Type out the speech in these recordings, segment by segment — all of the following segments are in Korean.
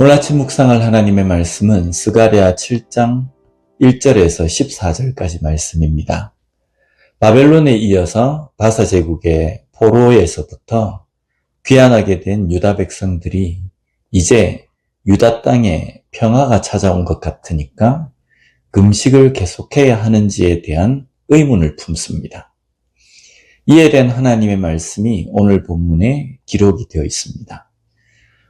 오늘 아침 묵상할 하나님의 말씀은 스가랴 7장 1절에서 14절까지 말씀입니다. 바벨론에 이어서 바사 제국의 포로에서부터 귀환하게 된 유다 백성들이 이제 유다 땅에 평화가 찾아온 것 같으니까 금식을 계속해야 하는지에 대한 의문을 품습니다. 이에 대한 하나님의 말씀이 오늘 본문에 기록이 되어 있습니다.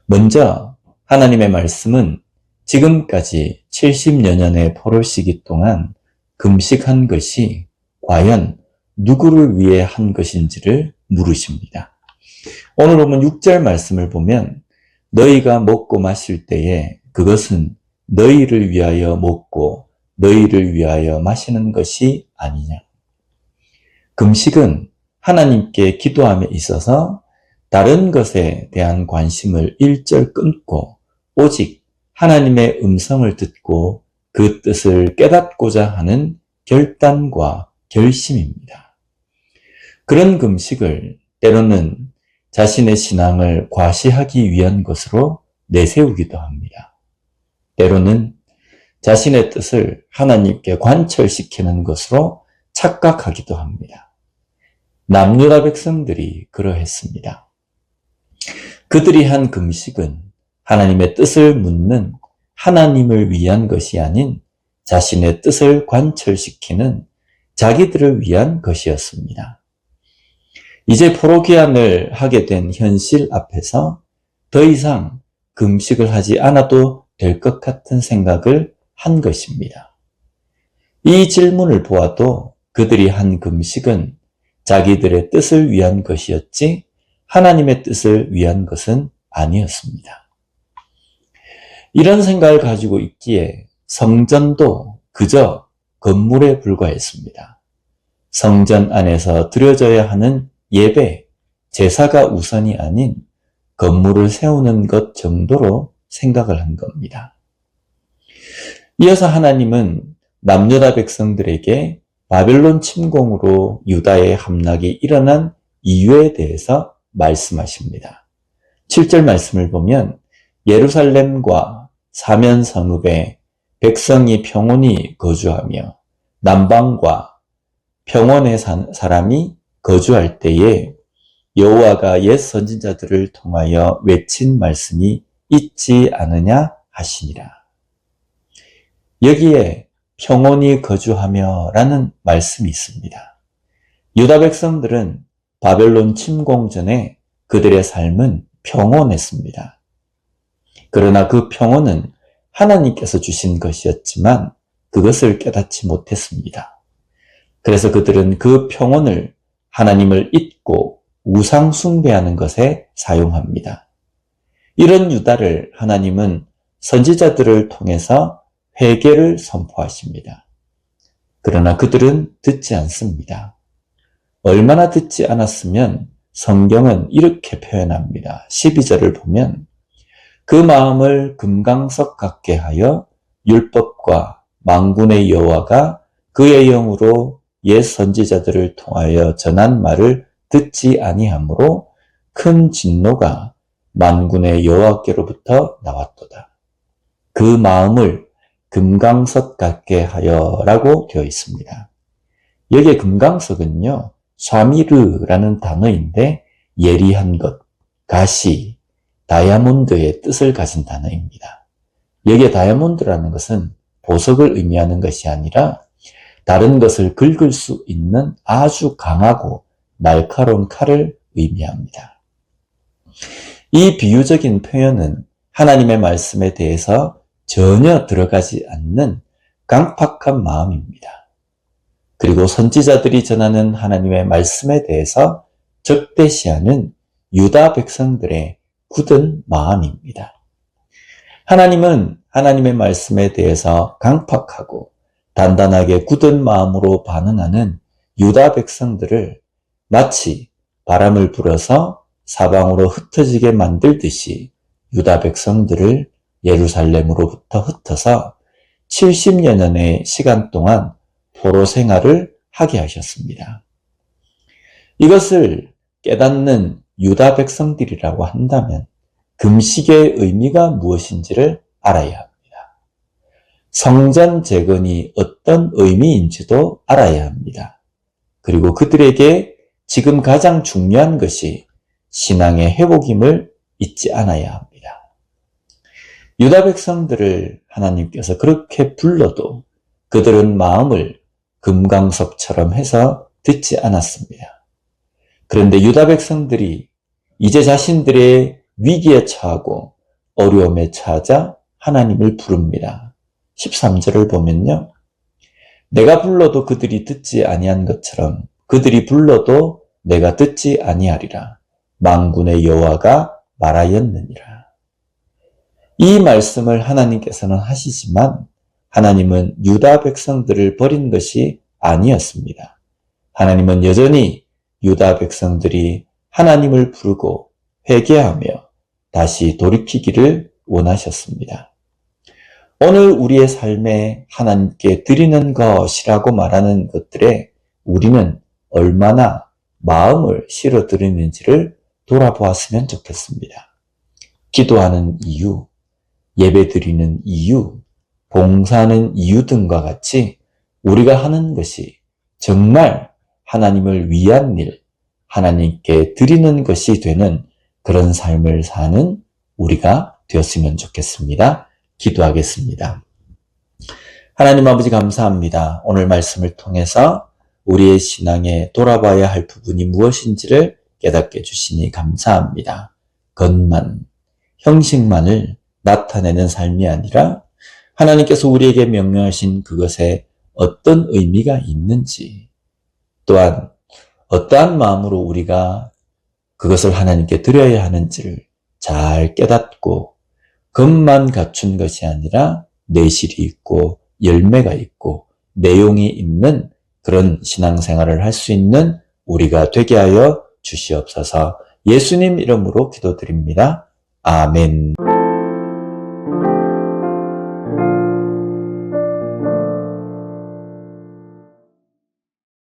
먼저 하나님의 말씀은 지금까지 70여 년의 포로 시기 동안 금식한 것이 과연 누구를 위해 한 것인지를 물으십니다. 오늘 보면 6절 말씀을 보면 너희가 먹고 마실 때에 그것은 너희를 위하여 먹고 너희를 위하여 마시는 것이 아니냐. 금식은 하나님께 기도함에 있어서 다른 것에 대한 관심을 일절 끊고 오직 하나님의 음성을 듣고 그 뜻을 깨닫고자 하는 결단과 결심입니다. 그런 금식을 때로는 자신의 신앙을 과시하기 위한 것으로 내세우기도 합니다. 때로는 자신의 뜻을 하나님께 관철시키는 것으로 착각하기도 합니다. 남유다 백성들이 그러했습니다. 그들이 한 금식은 하나님의 뜻을 묻는 하나님을 위한 것이 아닌 자신의 뜻을 관철시키는 자기들을 위한 것이었습니다. 이제 포로 귀환을 하게 된 현실 앞에서 더 이상 금식을 하지 않아도 될 것 같은 생각을 한 것입니다. 이 질문을 보아도 그들이 한 금식은 자기들의 뜻을 위한 것이었지 하나님의 뜻을 위한 것은 아니었습니다. 이런 생각을 가지고 있기에 성전도 그저 건물에 불과했습니다. 성전 안에서 드려져야 하는 예배, 제사가 우선이 아닌 건물을 세우는 것 정도로 생각을 한 겁니다. 이어서 하나님은 남유다 백성들에게 바벨론 침공으로 유다의 함락이 일어난 이유에 대해서 말씀하십니다. 7절 말씀을 보면 예루살렘과 사면 성읍에 백성이 평온히 거주하며 남방과 평원의 사람이 거주할 때에 여호와가 옛 선지자들을 통하여 외친 말씀이 있지 않으냐 하시니라. 여기에 평온히 거주하며 라는 말씀이 있습니다. 유다 백성들은 바벨론 침공 전에 그들의 삶은 평온했습니다. 그러나 그 평온은 하나님께서 주신 것이었지만 그것을 깨닫지 못했습니다. 그래서 그들은 그 평온을 하나님을 잊고 우상 숭배하는 것에 사용합니다. 이런 유다를 하나님은 선지자들을 통해서 회개를 선포하십니다. 그러나 그들은 듣지 않습니다. 얼마나 듣지 않았으면 성경은 이렇게 표현합니다. 12절을 보면 그 마음을 금강석 같게 하여 율법과 만군의 여호와가 그의 영으로 옛 선지자들을 통하여 전한 말을 듣지 아니하므로 큰 진노가 만군의 여호와께로부터 나왔도다. 그 마음을 금강석 같게 하여 라고 되어 있습니다. 여기에 금강석은요, 샤미르라는 단어인데 예리한 것, 가시, 다이아몬드의 뜻을 가진 단어입니다. 여기에 다이아몬드라는 것은 보석을 의미하는 것이 아니라 다른 것을 긁을 수 있는 아주 강하고 날카로운 칼을 의미합니다. 이 비유적인 표현은 하나님의 말씀에 대해서 전혀 들어가지 않는 강팍한 마음입니다. 그리고 선지자들이 전하는 하나님의 말씀에 대해서 적대시하는 유다 백성들의 굳은 마음입니다. 하나님은 하나님의 말씀에 대해서 강팍하고 단단하게 굳은 마음으로 반응하는 유다 백성들을 마치 바람을 불어서 사방으로 흩어지게 만들듯이 유다 백성들을 예루살렘으로부터 흩어서 70여 년의 시간 동안 포로 생활을 하게 하셨습니다. 이것을 깨닫는 유다 백성들이라고 한다면 금식의 의미가 무엇인지를 알아야 합니다. 성전 재건이 어떤 의미인지도 알아야 합니다. 그리고 그들에게 지금 가장 중요한 것이 신앙의 회복임을 잊지 않아야 합니다. 유다 백성들을 하나님께서 그렇게 불러도 그들은 마음을 금강석처럼 해서 듣지 않았습니다. 그런데 유다 백성들이 이제 자신들의 위기에 처하고 어려움에 처하자 하나님을 부릅니다. 13절을 보면요. 내가 불러도 그들이 듣지 아니한 것처럼 그들이 불러도 내가 듣지 아니하리라. 만군의 여호와가 말하였느니라. 이 말씀을 하나님께서는 하시지만 하나님은 유다 백성들을 버린 것이 아니었습니다. 하나님은 여전히 유다 백성들이 하나님을 부르고 회개하며 다시 돌이키기를 원하셨습니다. 오늘 우리의 삶에 하나님께 드리는 것이라고 말하는 것들에 우리는 얼마나 마음을 실어 드리는지를 돌아보았으면 좋겠습니다. 기도하는 이유, 예배 드리는 이유, 봉사하는 이유 등과 같이 우리가 하는 것이 정말 하나님을 위한 일, 하나님께 드리는 것이 되는 그런 삶을 사는 우리가 되었으면 좋겠습니다. 기도하겠습니다. 하나님 아버지 감사합니다. 오늘 말씀을 통해서 우리의 신앙에 돌아봐야 할 부분이 무엇인지를 깨닫게 해주시니 감사합니다. 겉만, 형식만을 나타내는 삶이 아니라 하나님께서 우리에게 명령하신 그것에 어떤 의미가 있는지, 또한 어떠한 마음으로 우리가 그것을 하나님께 드려야 하는지를 잘 깨닫고 겉만 갖춘 것이 아니라 내실이 있고 열매가 있고 내용이 있는 그런 신앙생활을 할 수 있는 우리가 되게 하여 주시옵소서. 예수님 이름으로 기도드립니다. 아멘.